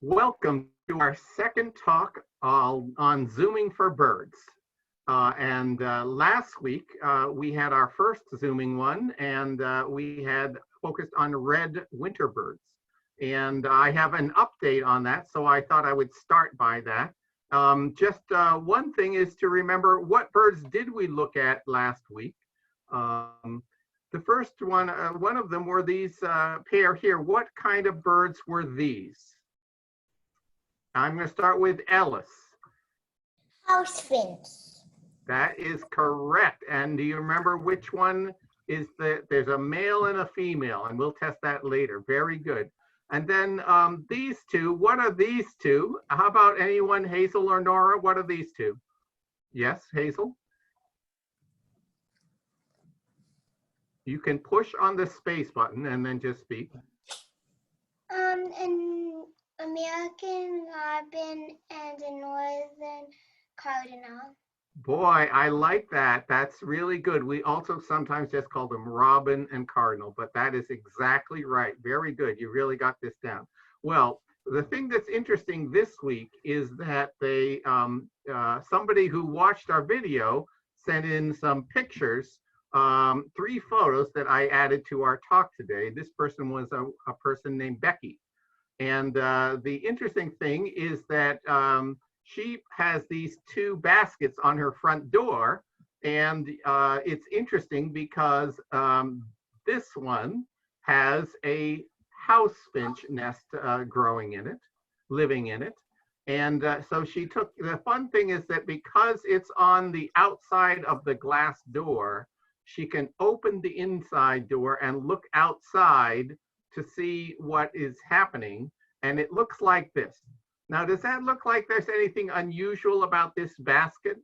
Welcome to our second talk on zooming for birds. Last week we had our first zooming one, and we had focused on red winter birds. And I have an update on that, so I thought I would start by that. One thing is to remember, what birds did we look at last week? The first one of them were these pair here. What kind of birds were these? I'm going to start with Ellis. House finch. That is correct. And do you remember which one is there's a male and a female, and we'll test that later. Very good. And then these two, what are these two? How about anyone, Hazel or Nora? What are these two? Yes, Hazel? You can push on the space button and then just speak. An American robin and a northern cardinal. Boy, I like that. That's really good. We also sometimes just call them robin and cardinal, but that is exactly right. Very good. You really got this down. Well, the thing that's interesting this week is that somebody who watched our video sent in some pictures, 3 photos that I added to our talk today. This person was a person named Becky. And the interesting thing is that she has these 2 baskets on her front door. And it's interesting because this one has a house finch nest growing in it, living in it. And so she took, the fun thing is that because it's on the outside of the glass door, she can open the inside door and look outside to see what is happening. And it looks like this. Now, does that look like there's anything unusual about this basket?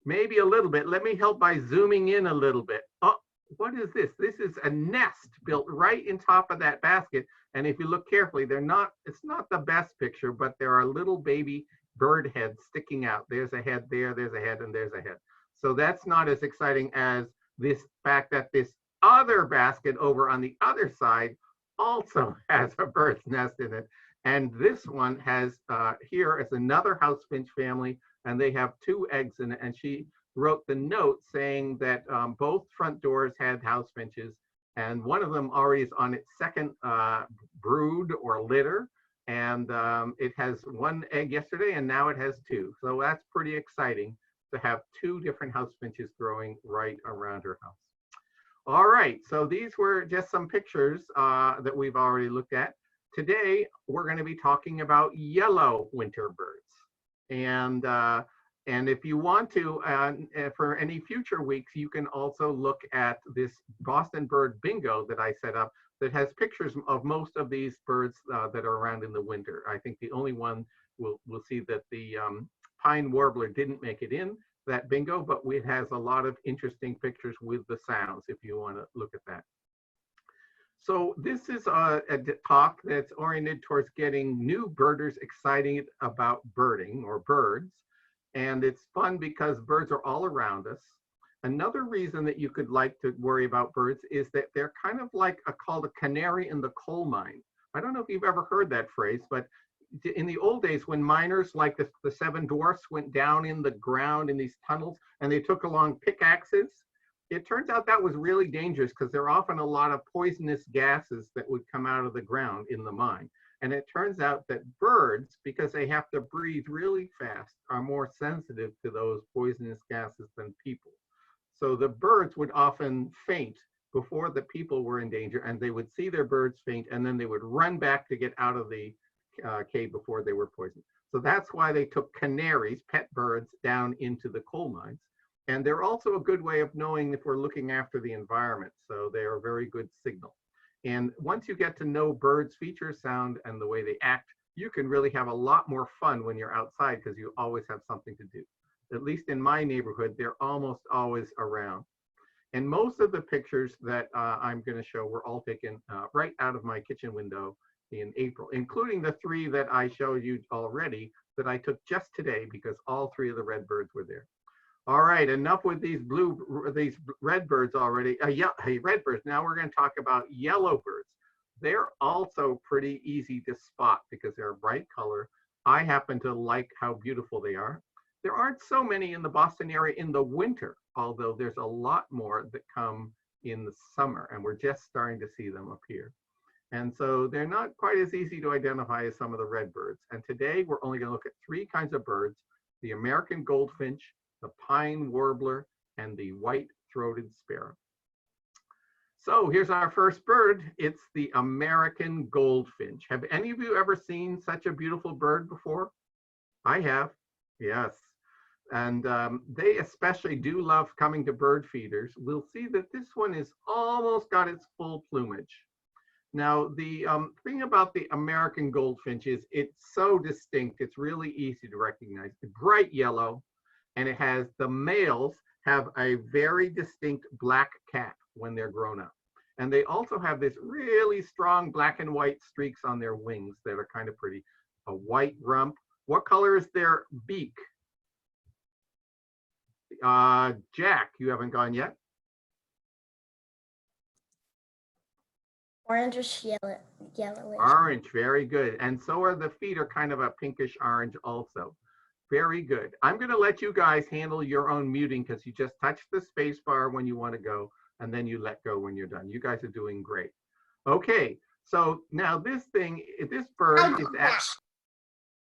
Maybe a little bit. Let me help by zooming in a little bit. Oh, what is this? This is a nest built right in top of that basket. And if you look carefully, it's not the best picture, but there are little baby bird heads sticking out. There's a head there, there's a head, and there's a head. So that's not as exciting as this fact that this other basket over on the other side also has a bird's nest in it. And this one has, here is another house finch family, and they have 2 eggs in it. And she wrote the note saying that both front doors had house finches, and one of them already is on its 2nd brood or litter. And it has 1 egg yesterday, and now it has 2. So that's pretty exciting to have 2 different house finches growing right around her house. All right, so these were just some pictures that we've already looked at. Today, we're going to be talking about yellow winter birds. And if you want to, for any future weeks, you can also look at this Boston Bird Bingo that I set up that has pictures of most of these birds that are around in the winter. I think the only one we'll see that the pine warbler didn't make it in that bingo, but it has a lot of interesting pictures with the sounds if you want to look at that. So this is a talk that's oriented towards getting new birders excited about birding or birds. And it's fun because birds are all around us. Another reason that you could like to worry about birds is that they're kind of like called a canary in the coal mine. I don't know if you've ever heard that phrase, but in the old days when miners like the 7 dwarfs went down in the ground in these tunnels and they took along pickaxes, it turns out that was really dangerous because there are often a lot of poisonous gases that would come out of the ground in the mine. And it turns out that birds, because they have to breathe really fast, are more sensitive to those poisonous gases than people. So the birds would often faint before the people were in danger, and they would see their birds faint, and then they would run back to get out of the cave before they were poisoned. So that's why they took canaries, pet birds, down into the coal mines. And they're also a good way of knowing if we're looking after the environment. So they are a very good signal. And once you get to know birds' feature, sound, and the way they act, you can really have a lot more fun when you're outside because you always have something to do. At least in my neighborhood, they're almost always around. And most of the pictures that I'm going to show were all taken right out of my kitchen window in April, including the 3 that I showed you already that I took just today because all 3 of the red birds were there. All right, enough with these red birds already. Red birds. Now we're going to talk about yellow birds. They're also pretty easy to spot because they're a bright color. I happen to like how beautiful they are. There aren't so many in the Boston area in the winter, although there's a lot more that come in the summer, and we're just starting to see them appear. And so they're not quite as easy to identify as some of the red birds. And today we're only going to look at three kinds of birds: the American goldfinch, the pine warbler, and the white-throated sparrow. So here's our first bird. It's the American goldfinch. Have any of you ever seen such a beautiful bird before? I have, yes. And they especially do love coming to bird feeders. We'll see that this one is almost got its full plumage. Now, the thing about the American goldfinch is it's so distinct, it's really easy to recognize. It's bright yellow, and it has, the males have a very distinct black cap when they're grown up. And they also have this really strong black and white streaks on their wings that are kind of pretty. A white rump. What color is their beak? Jack, you haven't gone yet? Orangish yellowish. Orange, very good. And so are the feet are kind of a pinkish orange also. Very good. I'm going to let you guys handle your own muting because you just touch the space bar when you want to go, and then you let go when you're done. You guys are doing great. Okay, so now this bird is at,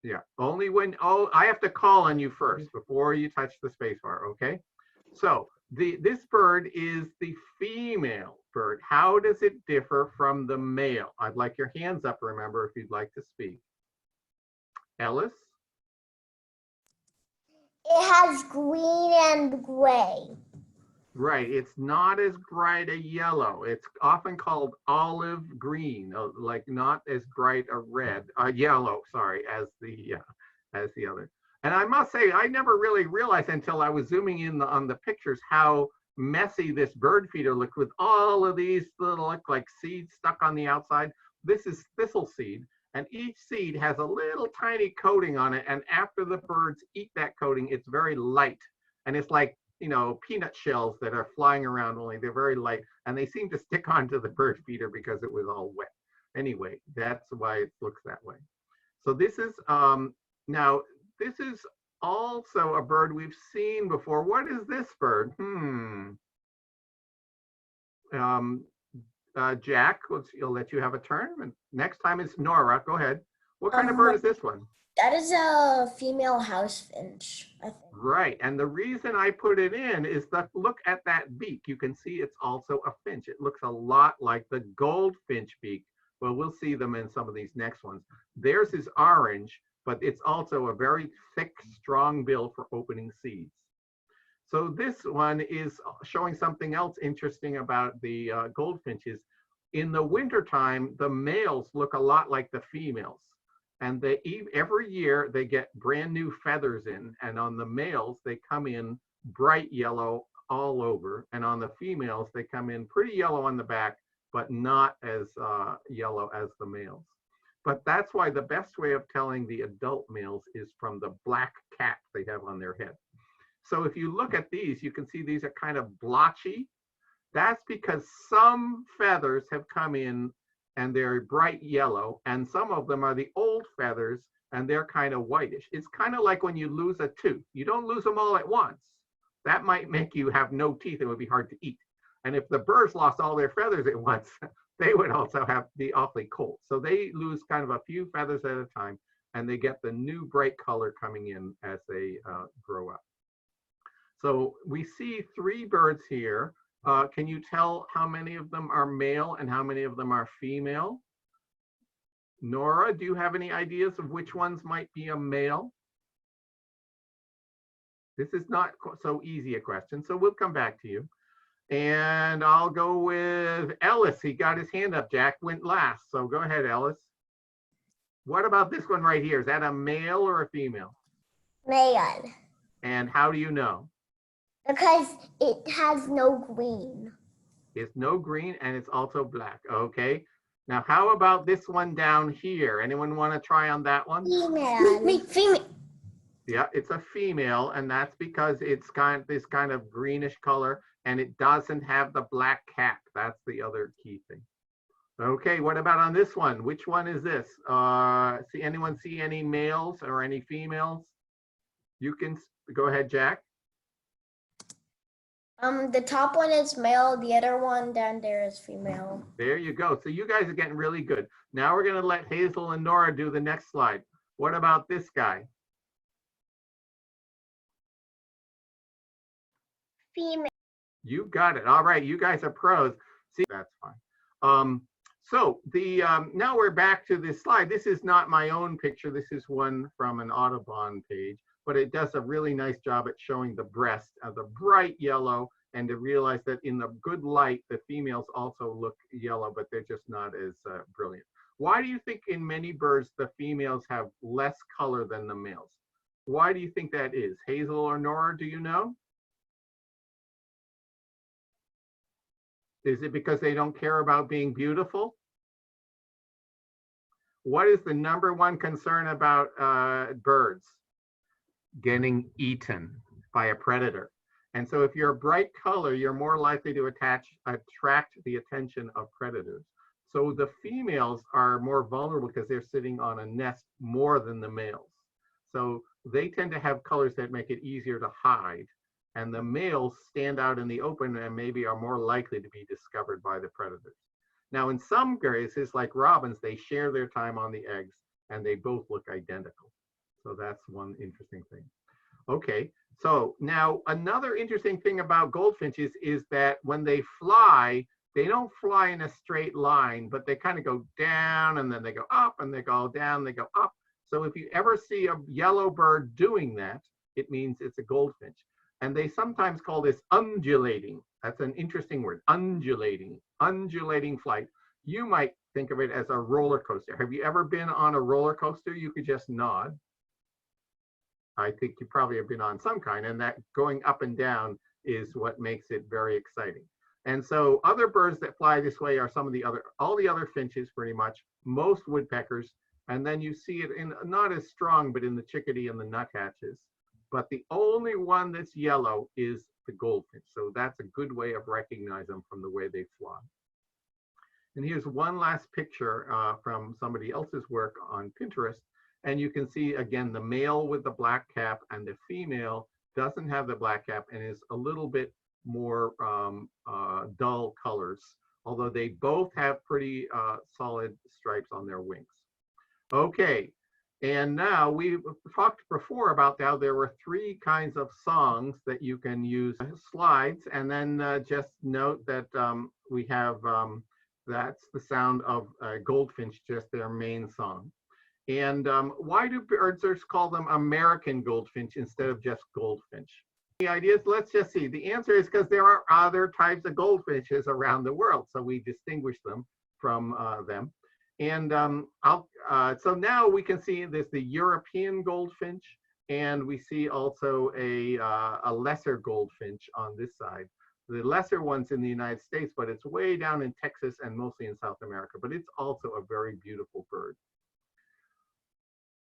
yeah, only when, I have to call on you first before you touch the space bar, okay? So this bird is the female bird. How does it differ from the male? I'd like your hands up, remember, if you'd like to speak. Ellis? It has green and gray. Right, it's not as bright a yellow. It's often called olive green, like not as bright a red, yellow, sorry, as the other. And I must say, I never really realized until I was zooming in on the pictures how messy this bird feeder looked with all of these little look like seeds stuck on the outside. This is thistle seed, and each seed has a little tiny coating on it. And after the birds eat that coating, it's very light, and it's like, you know, peanut shells that are flying around, only they're very light, and they seem to stick onto the bird feeder because it was all wet. Anyway, that's why it looks that way. So this is, now, this is also a bird we've seen before. What is this bird? Jack, I'll let you have a turn. And next time it's Nora. Go ahead. What kind of bird is this one? That is a female house finch, I think. Right, and the reason I put it in is that look at that beak. You can see it's also a finch. It looks a lot like the goldfinch beak. Well, we'll see them in some of these next ones. Theirs is orange, but it's also a very thick, strong bill for opening seeds. So this one is showing something else interesting about the goldfinches. In the wintertime, the males look a lot like the females. And every year they get brand new feathers in, and on the males, they come in bright yellow all over. And on the females, they come in pretty yellow on the back, but not as yellow as the males. But that's why the best way of telling the adult males is from the black cap they have on their head. So if you look at these, you can see these are kind of blotchy. That's because some feathers have come in and they're bright yellow, and some of them are the old feathers and they're kind of whitish. It's kind of like when you lose a tooth. You don't lose them all at once. That might make you have no teeth. It would be hard to eat. And if the birds lost all their feathers at once, they would also be awfully cold. So they lose kind of a few feathers at a time, and they get the new bright color coming in as they grow up. So we see three birds here. Can you tell how many of them are male and how many of them are female? Nora, do you have any ideas of which ones might be a male? This is not so easy a question, so we'll come back to you. And I'll go with Ellis. He got his hand up. Jack went last, so go ahead, Ellis. What about this one right here? Is that a male or a female? Male. And how do you know? Because it has no green. It's no green and it's also black. Okay. Now, how about this one down here? Anyone want to try on that one? Female. Female. Yeah, it's a female, and that's because it's this kind of greenish color, and it doesn't have the black cap. That's the other key thing. Okay, what about on this one? Which one is this? Anyone see any males or any females? You can go ahead, Jack. The top one is male, the other one down there is female. There you go. So you guys are getting really good. Now we're going to let Hazel and Nora do the next slide. What about this guy? Female. You got it. All right, you guys are pros. See, that's fine. So now we're back to this slide. This is not my own picture. This is one from an Audubon page, but it does a really nice job at showing the breast of the bright yellow, and to realize that in the good light, the females also look yellow, but they're just not as brilliant. Why do you think in many birds, the females have less color than the males? Why do you think that is? Hazel or Nora, do you know? Is it because they don't care about being beautiful? What is the number one concern about birds? Getting eaten by a predator. And so if you're a bright color, you're more likely to attract the attention of predators. So the females are more vulnerable because they're sitting on a nest more than the males. So they tend to have colors that make it easier to hide. And the males stand out in the open and maybe are more likely to be discovered by the predators. Now, in some cases, like robins, they share their time on the eggs and they both look identical. So that's one interesting thing. Okay, so now another interesting thing about goldfinches is that when they fly, they don't fly in a straight line, but they kind of go down and then they go up and they go down, they go up. So if you ever see a yellow bird doing that, it means it's a goldfinch. And they sometimes call this undulating. That's an interesting word, undulating flight. You might think of it as a roller coaster. Have you ever been on a roller coaster? You could just nod. I think you probably have been on some kind, and that going up and down is what makes it very exciting. And so other birds that fly this way are all the other finches pretty much, most woodpeckers, and then you see it in, not as strong, but in the chickadee and the nuthatches. But the only one that's yellow is the goldfinch. So that's a good way of recognizing them from the way they fly. And here's one last picture from somebody else's work on Pinterest. And you can see, again, the male with the black cap and the female doesn't have the black cap and is a little bit more dull colors, although they both have pretty solid stripes on their wings. Okay. And now we talked before about how there were 3 kinds of songs that you can use slides. And then just note that we have, that's the sound of goldfinch, just their main song. And why do birders call them American goldfinch instead of just goldfinch? The idea is, let's just see. The answer is because there are other types of goldfinches around the world. So we distinguish them from them. And so now we can see there's the European goldfinch, and we see also a lesser goldfinch on this side. The lesser one's in the United States, but it's way down in Texas and mostly in South America, but it's also a very beautiful bird.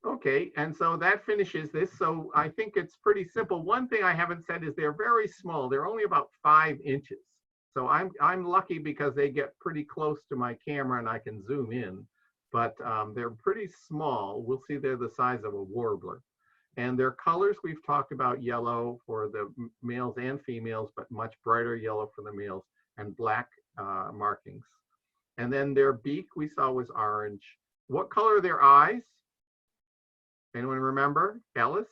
Okay, and so that finishes this. So I think it's pretty simple. One thing I haven't said is they're very small. They're only about 5 inches. So I'm lucky because they get pretty close to my camera and I can zoom in, but they're pretty small. We'll see they're the size of a warbler. And their colors, we've talked about yellow for the males and females, but much brighter yellow for the males and black markings. And then their beak we saw was orange. What color are their eyes? Anyone remember? Ellis?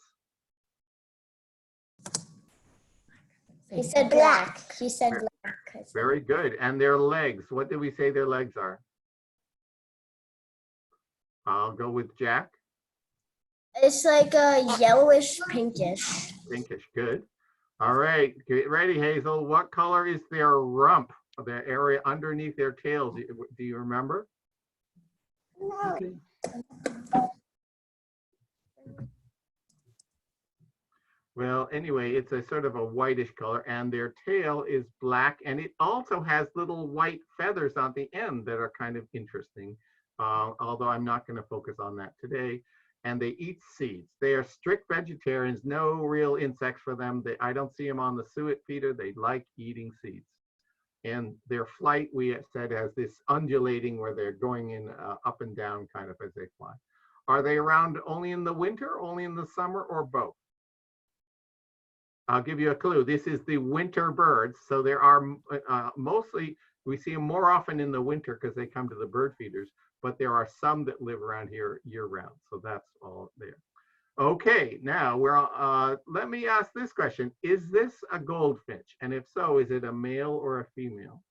He said black. He said black. Very good. And their legs, what did we say their legs are? I'll go with Jack. It's like a yellowish pinkish. Pinkish, good. All right, get ready, Hazel. What color is their rump, the area underneath their tails? Do you remember? No. Okay. Well, anyway, it's a sort of a whitish color, and their tail is black, and it also has little white feathers on the end that are kind of interesting, although I'm not going to focus on that today. And they eat seeds. They are strict vegetarians, no real insects for them. I don't see them on the suet feeder. They like eating seeds. And their flight, we said, has this undulating where they're going in up and down kind of as they fly. Are they around only in the winter, only in the summer, or both? I'll give you a clue. This is the winter birds. So there are mostly, we see them more often in the winter because they come to the bird feeders, but there are some that live around here year round. So that's all there. Okay, now let me ask this question. Is this a goldfinch? And if so, is it a male or a female?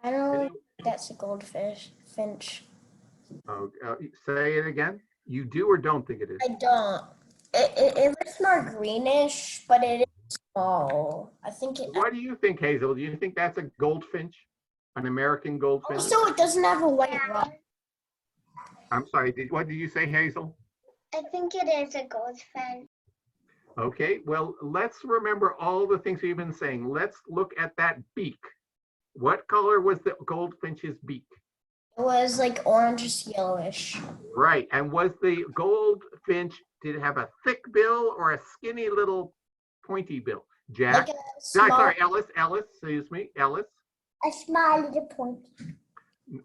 I don't know if that's a goldfish. Finch. Oh, say it again. You do or don't think it is? I don't. It looks more greenish, but it is small. I think it. What do you think, Hazel? Do you think that's a goldfinch? An American goldfinch? Also, it doesn't have a white rump. I'm sorry, what did you say, Hazel? I think it is a goldfinch. Okay, well, let's remember all the things we've been saying. Let's look at that beak. What color was the goldfinch's beak? It was like orangish yellowish. Right, and was the goldfinch, did it have a thick bill or a skinny little pointy bill? Jack? Like a small, Sorry, Ellis, excuse me, Ellis. a small little pointy.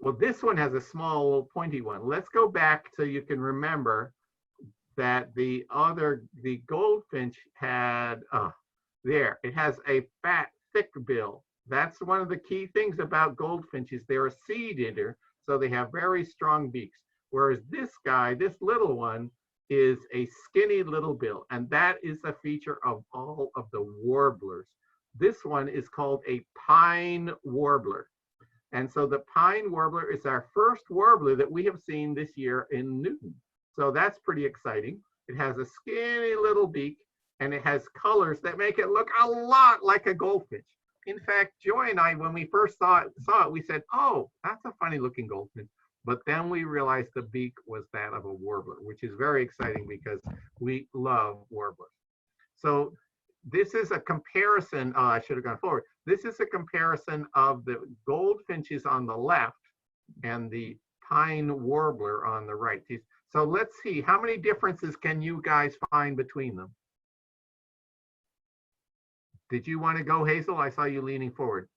Well, this one has a small little pointy one. Let's go back so you can remember that the goldfinch had, there, it has a fat, thick bill. That's one of the key things about goldfinches. They're a seed eater, so they have very strong beaks. Whereas this guy, this little one, is a skinny little bill, and that is a feature of all of the warblers. This one is called a pine warbler. And so the pine warbler is our first warbler that we have seen this year in Newton. So that's pretty exciting. It has a skinny little beak, and it has colors that make it look a lot like a goldfinch. In fact, Joy and I, when we first saw it, we said, oh, that's a funny looking goldfinch. But then we realized the beak was that of a warbler, which is very exciting because we love warblers. So this is a comparison, I should have gone forward. This is a comparison of the goldfinches on the left and the pine warbler on the right. So let's see, how many differences can you guys find between them? Did you want to go, Hazel? I saw you leaning forward.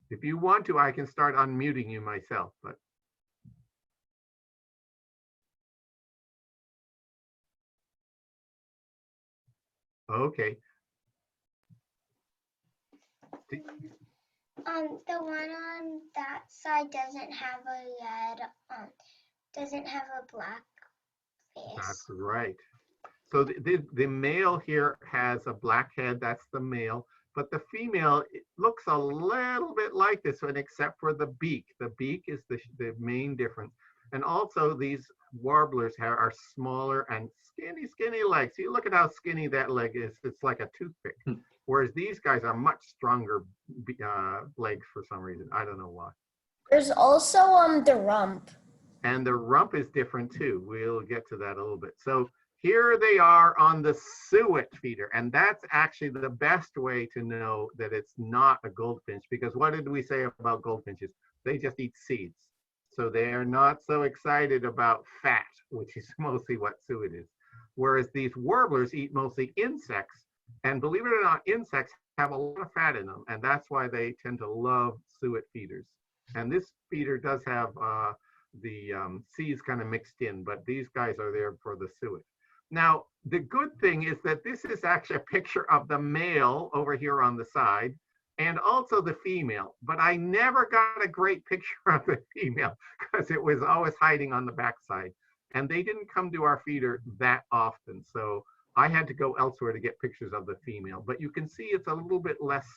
If you want to, I can start unmuting you myself, but. Okay. The one on that side doesn't have a red, doesn't have a black face. That's right. So the male here has a black head, that's the male, but the female, it looks a little bit like this one, except for the beak. The beak is the main difference. And also these warblers are smaller and skinny legs. You look at how skinny that leg is, it's like a toothpick. Whereas these guys are much stronger legs for some reason. I don't know why. There's also the rump. And the rump is different too. We'll get to that a little bit. So here they are on the suet feeder. And that's actually the best way to know that it's not a goldfinch, because what did we say about goldfinches? They just eat seeds. So they are not so excited about fat, which is mostly what suet is. Whereas these warblers eat mostly insects. And believe it or not, insects have a lot of fat in them. And that's why they tend to love suet feeders. And this feeder does have the seeds kind of mixed in, but these guys are there for the suet. Now, the good thing is that this is actually a picture of the male over here on the side, and also the female, but I never got a great picture of the female because it was always hiding on the backside. And they didn't come to our feeder that often. So I had to go elsewhere to get pictures of the female, but you can see it's a little bit less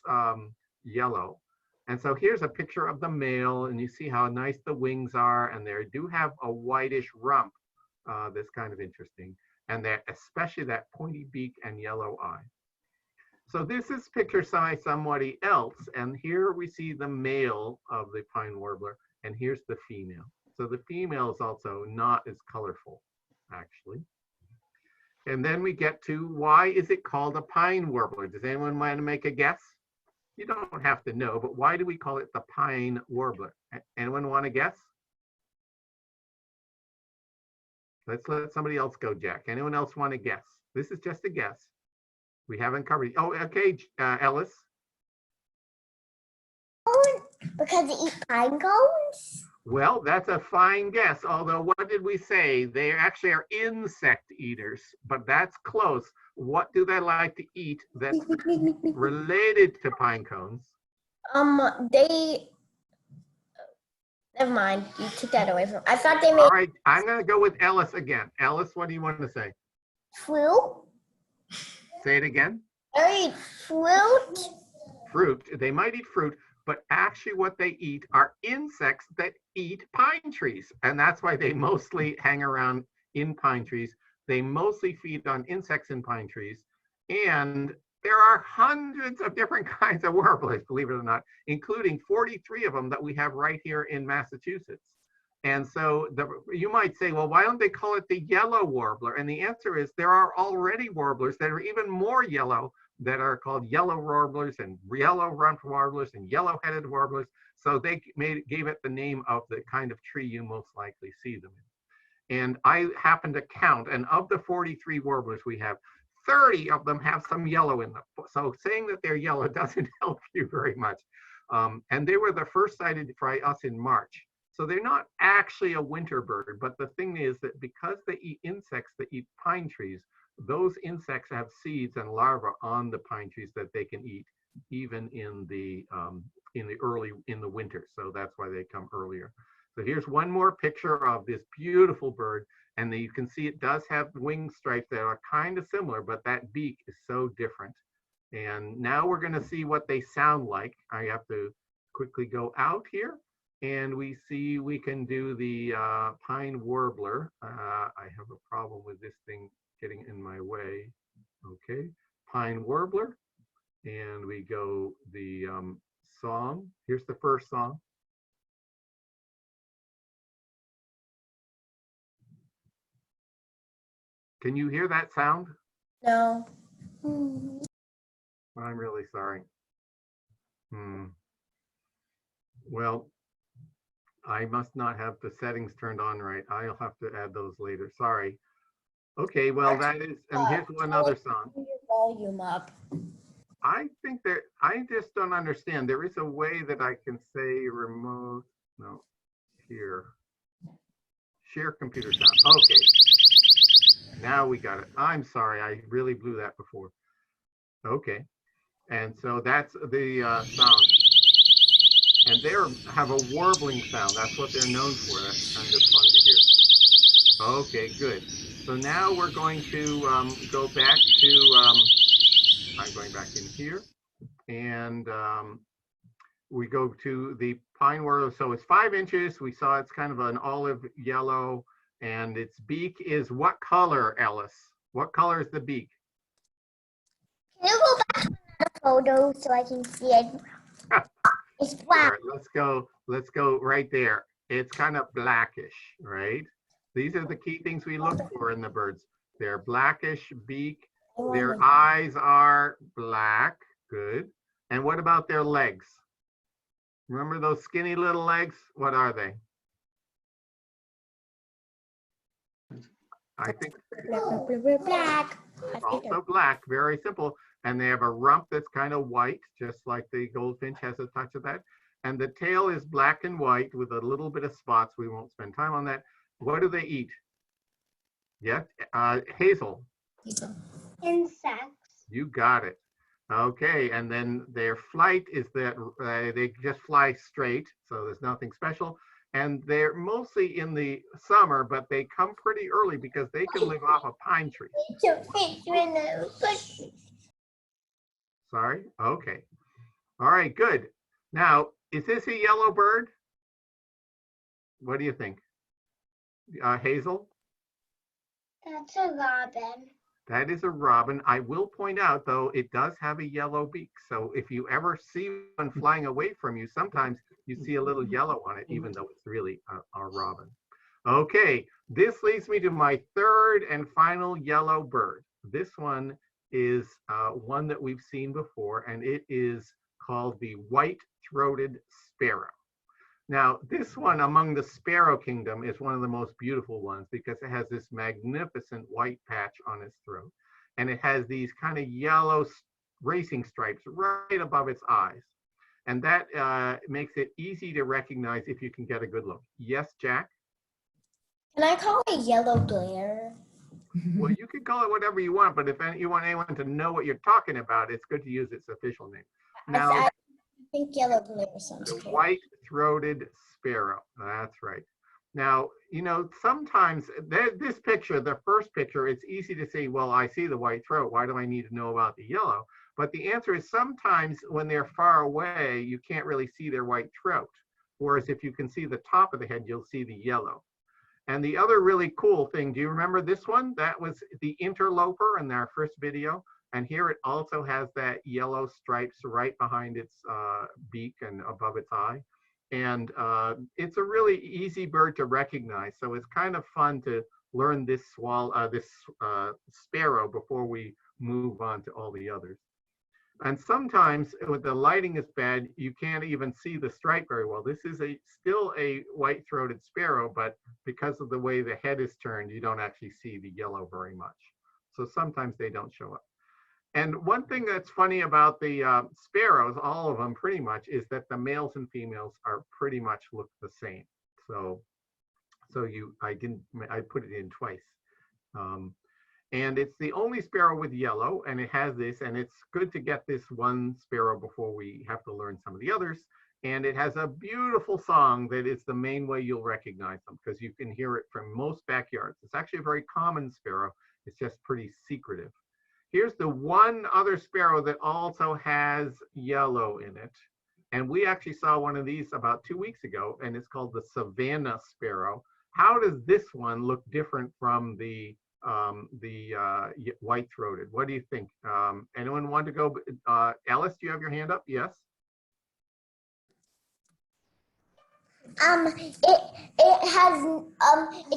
yellow. And so here's a picture of the male, and you see how nice the wings are, and they do have a whitish rump that's kind of interesting, and that especially that pointy beak and yellow eye. So this is picture by somebody else, and here we see the male of the pine warbler, and here's the female. So the female is also not as colorful, actually. And then we get to, why is it called a pine warbler? Does anyone want to make a guess? You don't have to know, but why do we call it the pine warbler? Anyone want to guess? Let's let somebody else go, Jack. Anyone else want to guess? This is just a guess. We haven't covered it. Oh, okay, Ellis. Because they eat pine cones? Well, that's a fine guess. Although, what did we say? They actually are insect eaters, but that's close. What do they like to eat that's related to pine cones? They. Never mind. You took that away from. I thought they made. All right, I'm going to go with Ellis again. Ellis, what do you want to say? Fruit. Say it again. They eat fruit. Fruit. They might eat fruit, but actually what they eat are insects that eat pine trees. And that's why they mostly hang around in pine trees. They mostly feed on insects in pine trees. And there are hundreds of different kinds of warblers, believe it or not, including 43 of them that we have right here in Massachusetts. And so you might say, well, why don't they call it the yellow warbler? And the answer is there are already warblers that are even more yellow that are called yellow warblers and yellow rumped warblers and yellow-headed warblers. So they gave it the name of the kind of tree you most likely see them in. And I happen to count, and of the 43 warblers we have, 30 of them have some yellow in them. So saying that they're yellow doesn't help you very much. And they were the first sighted by us in March. So they're not actually a winter bird, but the thing is that because they eat insects that eat pine trees, those insects have seeds and larvae on the pine trees that they can eat even in the winter. So that's why they come earlier. So here's one more picture of this beautiful bird. And you can see it does have wing stripes that are kind of similar, but that beak is so different. And now we're going to see what they sound like. I have to quickly go out here. And we see we can do the pine warbler. I have a problem with this thing getting in my way. Okay, pine warbler. And we go the song. Here's the first song. Can you hear that sound? No. I'm really sorry. Well, I must not have the settings turned on right. I'll have to add those later. Sorry. Okay, well, that is, and here's one other song. Your volume up. I think that, I just don't understand. There is a way that I can say remote, no, here. Share computer sound. Okay. Now we got it. I'm sorry, I really blew that before. Okay. And so that's the sound. And they have a warbling sound. That's what they're known for. That's kind of fun to hear. Okay, good. So now we're going to go back to, I'm going back in here. And we go to the pine warbler. So it's 5 inches. We saw it's kind of an olive yellow. And its beak is what color, Ellis? What color is the beak? Can you go back to another photo so I can see it? It's black. Right, let's go right there. It's kind of blackish, right? These are the key things we look for in the birds. They're blackish beak. Their eyes are black. Good. And what about their legs? Remember those skinny little legs? What are they? I think Black. also black, very simple. And they have a rump that's kind of white, just like the goldfinch has a touch of that. And the tail is black and white with a little bit of spots. We won't spend time on that. What do they eat? Yeah, Hazel. Insects. You got it. Okay, and then their flight is that they just fly straight, so there's nothing special. And they're mostly in the summer, but they come pretty early because they can live off a pine tree. Sorry? Okay. All right, good. Now, is this a yellow bird? What do you think? Hazel? That's a robin. That is a robin. I will point out, though, it does have a yellow beak. So if you ever see one flying away from you, sometimes you see a little yellow on it, even though it's really a robin. Okay, this leads me to my third and final yellow bird. This one is one that we've seen before, and it is called the white-throated sparrow. Now, this one among the sparrow kingdom is one of the most beautiful ones because it has this magnificent white patch on its throat. and it has these kind of yellow racing stripes right above its eyes. And that makes it easy to recognize if you can get a good look. Yes, Jack? Can I call it yellow glare? Well, you can call it whatever you want, but if you want anyone to know what you're talking about, it's good to use its official name. Now, I think yellow glare sounds the cool. white-throated sparrow. That's right. Now, you know, sometimes this picture, the first picture, it's easy to say, well, I see the white throat. Why do I need to know about the yellow? But the answer is sometimes when they're far away, you can't really see their white throat. Whereas if you can see the top of the head, you'll see the yellow. And the other really cool thing, do you remember this one? That was the interloper in our first video. And here it also has that yellow stripes right behind its beak and above its eye. And it's a really easy bird to recognize. So it's kind of fun to learn this sparrow before we move on to all the others. And sometimes when the lighting is bad, you can't even see the stripe very well. This is still a white-throated sparrow, but because of the way the head is turned, you don't actually see the yellow very much. So sometimes they don't show up. And one thing that's funny about the sparrows, all of them pretty much, is that the males and females are pretty much look the same. So I put it in twice. And it's the only sparrow with yellow, and it has this, and it's good to get this one sparrow before we have to learn some of the others. And it has a beautiful song that is the main way you'll recognize them, because you can hear it from most backyards. It's actually a very common sparrow. It's just pretty secretive. Here's the one other sparrow that also has yellow in it. And we actually saw one of these about 2 weeks ago, and it's called the Savannah sparrow. How does this one look different from the white-throated? What do you think? Anyone want to go? Ellis, do you have your hand up? Yes. It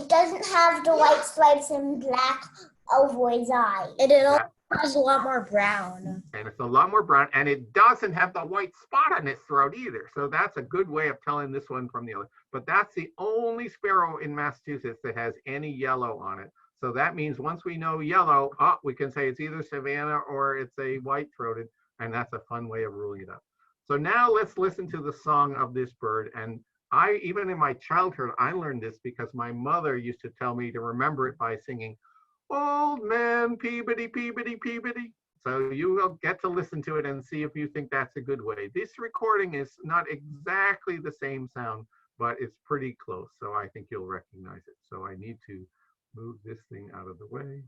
doesn't have the white stripes and black over its eye. It also has a lot more brown. And it's a lot more brown, and it doesn't have the white spot on its throat either. So that's a good way of telling this one from the other. But that's the only sparrow in Massachusetts that has any yellow on it. So that means once we know yellow, we can say it's either Savannah or it's a white-throated, and that's a fun way of ruling it out. So now let's listen to the song of this bird. And even in my childhood, I learned this because my mother used to tell me to remember it by singing, "Old Man Peabody, Peabody, Peabody." So you will get to listen to it and see if you think that's a good way. This recording is not exactly the same sound, but it's pretty close. So I think you'll recognize it. So I need to move this thing out of the way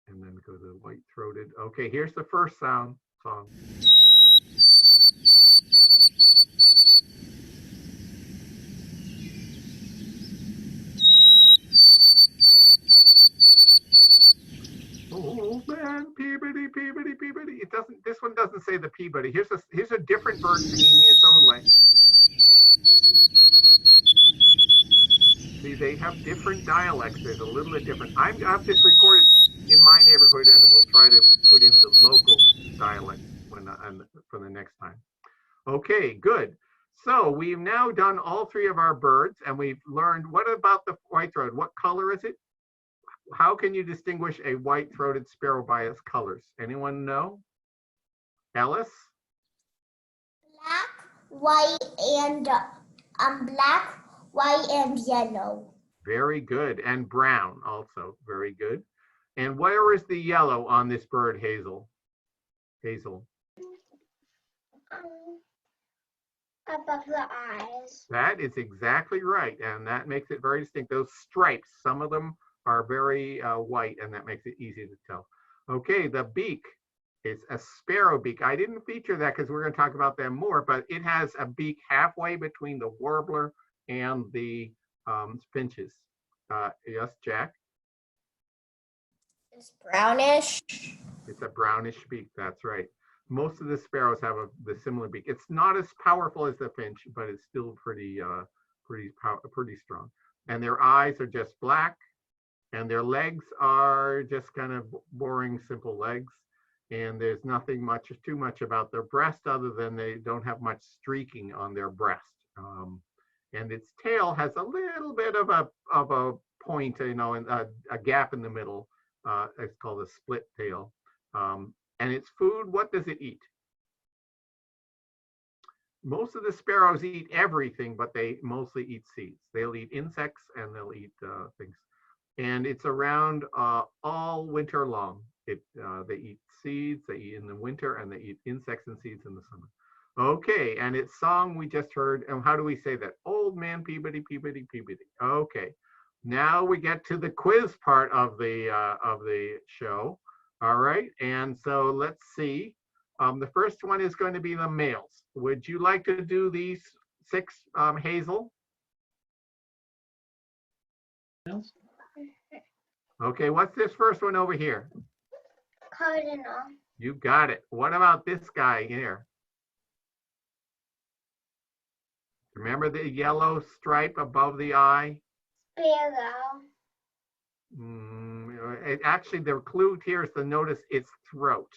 and then go to white-throated. Okay, here's the first song. Old man Peabody, Peabody, Peabody. It doesn't. This one doesn't say the Peabody. Here's a different bird singing its own way. See, they have different dialects. There's a little bit different. I've just recorded in my neighborhood, and we'll try to put in the local dialect for the next time. Okay, good. So we've now done all three of our birds, and we've learned, what about the white-throated? What color is it? How can you distinguish a white-throated sparrow by its colors? Anyone know? Ellis? Black, white, and yellow. Very good. And brown also. Very good. And where is the yellow on this bird, Hazel? Hazel? Above the eyes. That is exactly right. And that makes it very distinct. Those stripes, some of them are very white, and that makes it easy to tell. Okay, the beak is a sparrow beak. I didn't feature that because we're going to talk about them more, but it has a beak halfway between the warbler and the finches. Yes, Jack? It's brownish. It's a brownish beak, that's right. Most of the sparrows have the similar beak. It's not as powerful as the finch, but it's still pretty strong. And their eyes are just black, and their legs are just kind of boring, simple legs. And there's nothing too much about their breast other than they don't have much streaking on their breast. And its tail has a little bit of a point, and a gap in the middle. It's called a split tail. And its food, what does it eat? Most of the sparrows eat everything, but they mostly eat seeds. They'll eat insects and they'll eat things. And it's around all winter long. They eat seeds, they eat in the winter, and they eat insects and seeds in the summer. Okay, and its song we just heard, and how do we say that? Old man Peabody, Peabody, Peabody. Okay, now we get to the quiz part of the show. All right, and so let's see. The first one is going to be the males. Would you like to do these 6, Hazel? Males? Okay, what's this first one over here? Cardinal. You got it. What about this guy here? Remember the yellow stripe above the eye? Sparrow. Actually, the clue here is to notice its throat.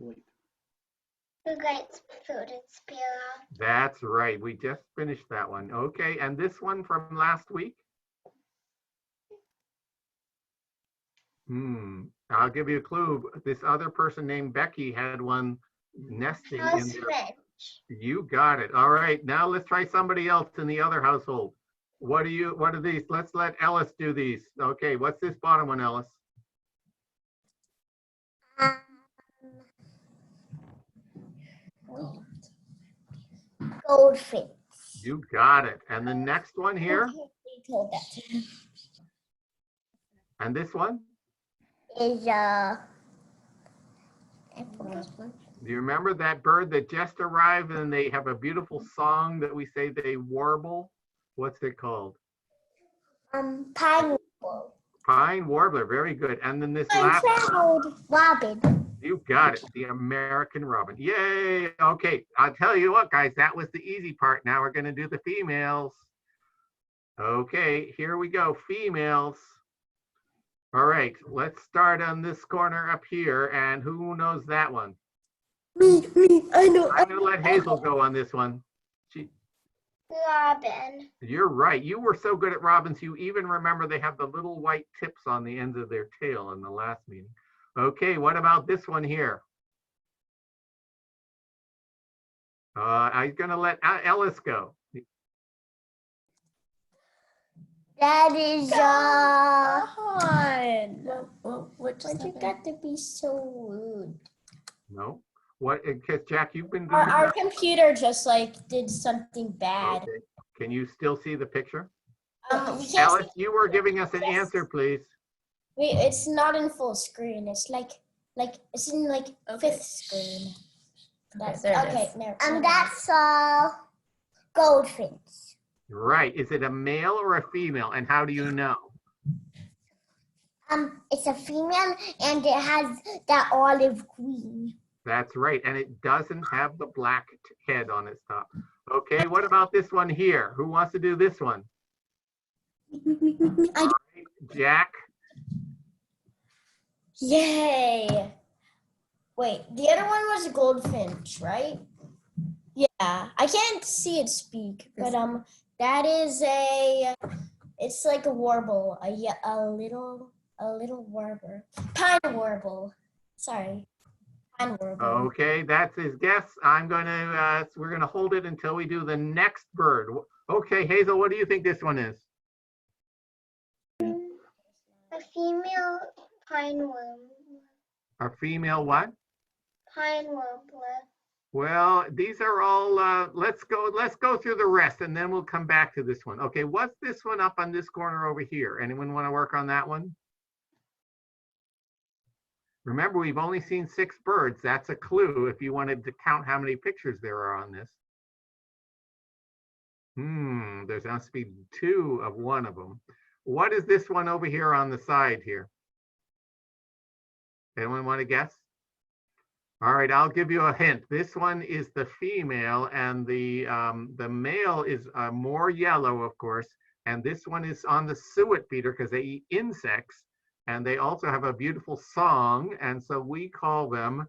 Wait. The great-throated sparrow. That's right. We just finished that one. Okay, and this one from last week? I'll give you a clue. This other person named Becky had one nesting in there. Finch. You got it. All right. Now let's try somebody else in the other household. What are these? Let's let Ellis do these. Okay, what's this bottom one, Ellis? Goldfinch. You got it. And the next one here? They told that. And this one? Is Do you remember that bird that just arrived and they have a beautiful song that we say they warble? What's it called? pine warbler. Pine warbler. Very good. And then this I'm last proud. Robin. You got it. The American robin. Yay. Okay. I'll tell you what, guys, that was the easy part. Now we're going to do the females. Okay, here we go. Females. All right, let's start on this corner up here. And who knows that one? Me, I know. I'm going to let Hazel go on this one. Robin. You're right. You were so good at robins, you even remember they have the little white tips on the ends of their tail in the last meeting. Okay, what about this one here? I'm going to let Ellis go. That is What you got to be so rude? No. What? Because Jack, you've been doing our computer just like did something bad. Okay. Can you still see the picture? We can't Alice, see, you were giving us an answer, please. wait, it's not in full screen. It's like it's in like fifth screen. That's there it okay. is. Never That's goldfinch. Right. Is it a male or a female? And how do you know? It's a female and it has that olive green. That's right. And it doesn't have the black head on its top. Okay, what about this one here? Who wants to do this one? All right, Jack. Yay! Wait, the other one was a goldfinch, right? Yeah, I can't see it speak, but that is it's like a warble, a little warbler, pine warble. Sorry, pine warble. Okay, that's his guess. We're gonna hold it until we do the next bird. Okay, Hazel, what do you think this one is? A female pine warbler. A female what? Pine warbler. Well, these are all, let's go through the rest and then we'll come back to this one. Okay, what's this one up on this corner over here? Anyone want to work on that one? Remember, we've only seen 6 birds. That's a clue if you wanted to count how many pictures there are on this. There must be 2 of one of them. What is this one over here on the side here? Anyone want to guess? All right, I'll give you a hint. This one is the female, and the male is more yellow, of course. And this one is on the suet beater because they eat insects, and they also have a beautiful song. And so we call them.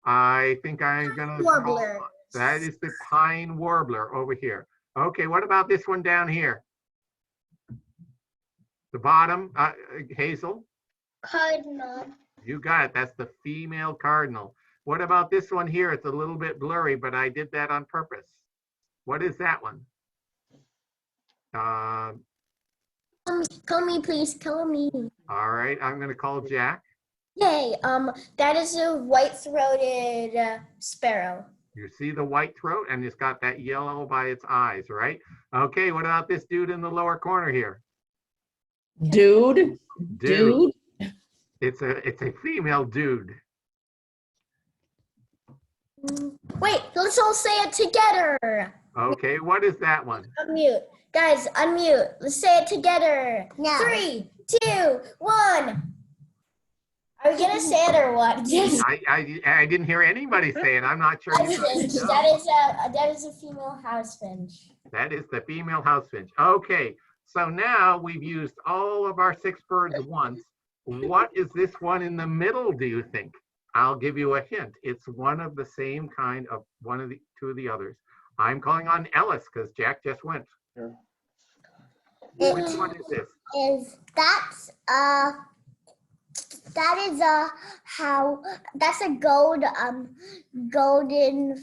I think I'm gonna. Warbler. That is the pine warbler over here. Okay, what about this one down here? The bottom, Hazel. Cardinal. You got it. That's the female cardinal. What about this one here? It's a little bit blurry, but I did that on purpose. What is that one? Call me, please. Call me. All right, I'm going to call Jack. Yay. That is a white-throated sparrow. You see the white throat, and it's got that yellow by its eyes, right? Okay, what about this dude in the lower corner here? Dude. It's a female dude. Wait, let's all say it together. Okay, what is that one? Unmute. Guys, unmute. Let's say it together. No. 3, 2, 1. Are we gonna say it or what? Yes. I didn't hear anybody say it. I'm not sure. You guys know. That is a female house finch. That is the female house finch. Okay, so now we've used all of our 6 birds once. What is this one in the middle, do you think? I'll give you a hint. It's one of the same kind of two of the others. I'm calling on Ellis because Jack just went. Here. Which one is this? That's a golden goldfinch.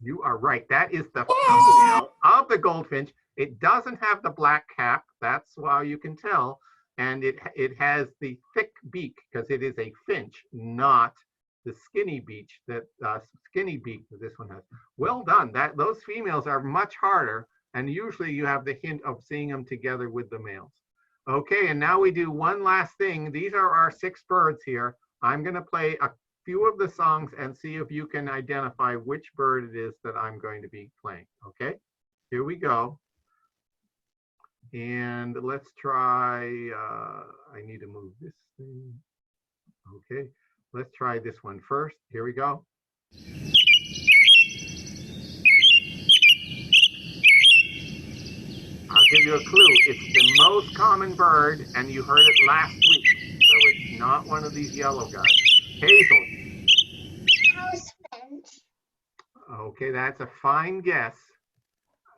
You are right. That is the female of the goldfinch. It doesn't have the black cap. That's why you can tell. And it has the thick beak because it is a finch, not the skinny beak that this one has. Well done. Those females are much harder, and usually you have the hint of seeing them together with the males. Okay, and now we do one last thing. These are our 6 birds here. I'm going to play a few of the songs and see if you can identify which bird it is that I'm going to be playing. Okay, here we go. And let's try, I need to move this thing. Okay, let's try this one first. Here we go. I'll give you a clue. It's the most common bird, and you heard it last week. So it's not one of these yellow guys. Hazel. House finch. Okay, that's a fine guess.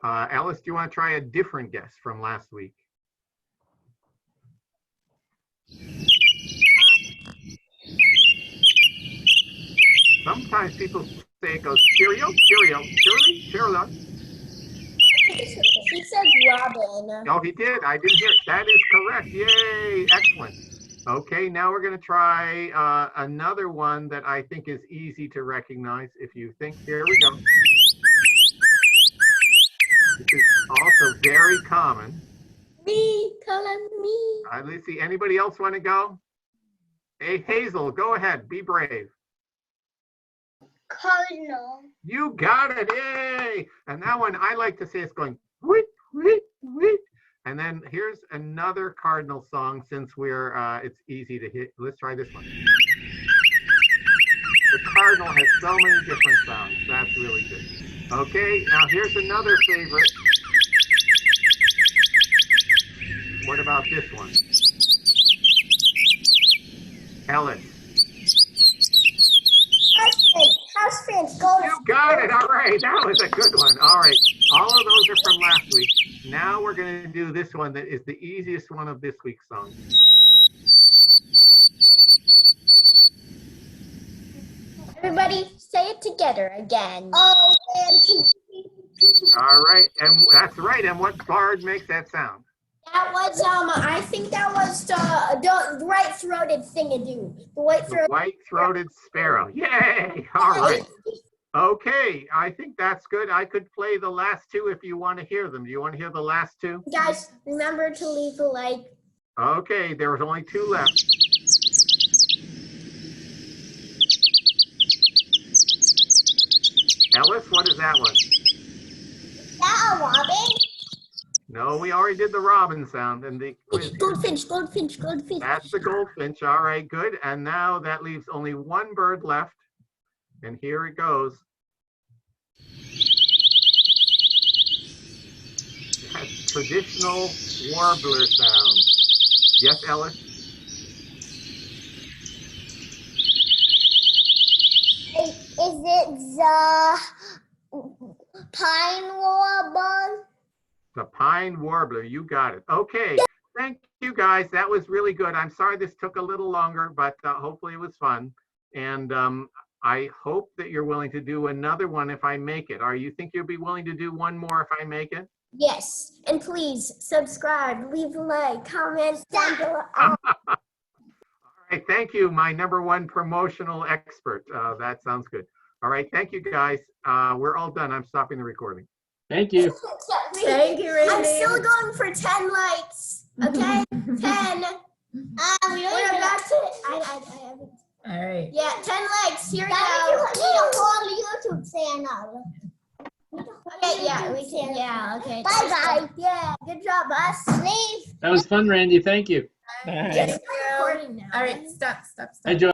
Ellis, do you want to try a different guess from last week? Sometimes people say it goes cheerio, cheerio, cheerio, cheerio. He said robin. Oh, he did. I didn't hear it. That is correct. Yay. Excellent. Okay, now we're going to try another one that I think is easy to recognize. If you think, here we go. This is also very common. Me, calling me. Let's see. Anybody else want to go? Hey, Hazel, go ahead. Be brave. Cardinal. You got it. Yay. And that one, I like to say it's going, wheat, wheat, wheat. And then here's another cardinal song since it's easy to hit. Let's try this one. The cardinal has so many different sounds. That's really good. Okay, now here's another favorite. What about this one? Ellis. House finch, gold. You got it. All right, that was a good one. All right, all of those are from last week. Now we're going to do this one that is the easiest one of this week's songs. Everybody say it together again. Oh, and All right, and that's right. And what bird makes that sound? That was I think that was the white-throated thingadoo. The The white-throated sparrow. Yay! All right. Okay, I think that's good. I could play the last 2 if you want to hear them. Do you want to hear the last 2? Guys, remember to leave a like. Okay, there was only 2 left. Ellis, what is that one? is that a robin? No, we already did the robin sound and the quiz. Goldfinch, goldfinch, goldfinch. That's the goldfinch. All right, good. And now that leaves only 1 bird left. And here it goes. It has traditional warbler sound. Yes, Ellis? Is it the pine warbler? The pine warbler. You got it. Okay. Thank you. you guys. That was really good. I'm sorry this took a little longer, but hopefully it was fun. And I hope that you're willing to do another one if I make it. You think you'll be willing to do one more if I make it? Yes, and please subscribe, leave a like, comment down below. All right, thank you, my #1 promotional expert. That sounds good. All right, thank you guys. We're all done. I'm stopping the recording. Thank you. Thank you, Randy. I'm still going for 10 likes. Okay, 10. We're about to. I haven't. All right. Yeah, 10 likes. Here we That go. means you need a whole YouTube channel. Okay, yeah, we can. Yeah, okay. Bye, guys. Yeah, good job, us. Leave. That was fun, Randy. Thank you. All right. Yes, recording now. All right. Stop. Enjoy.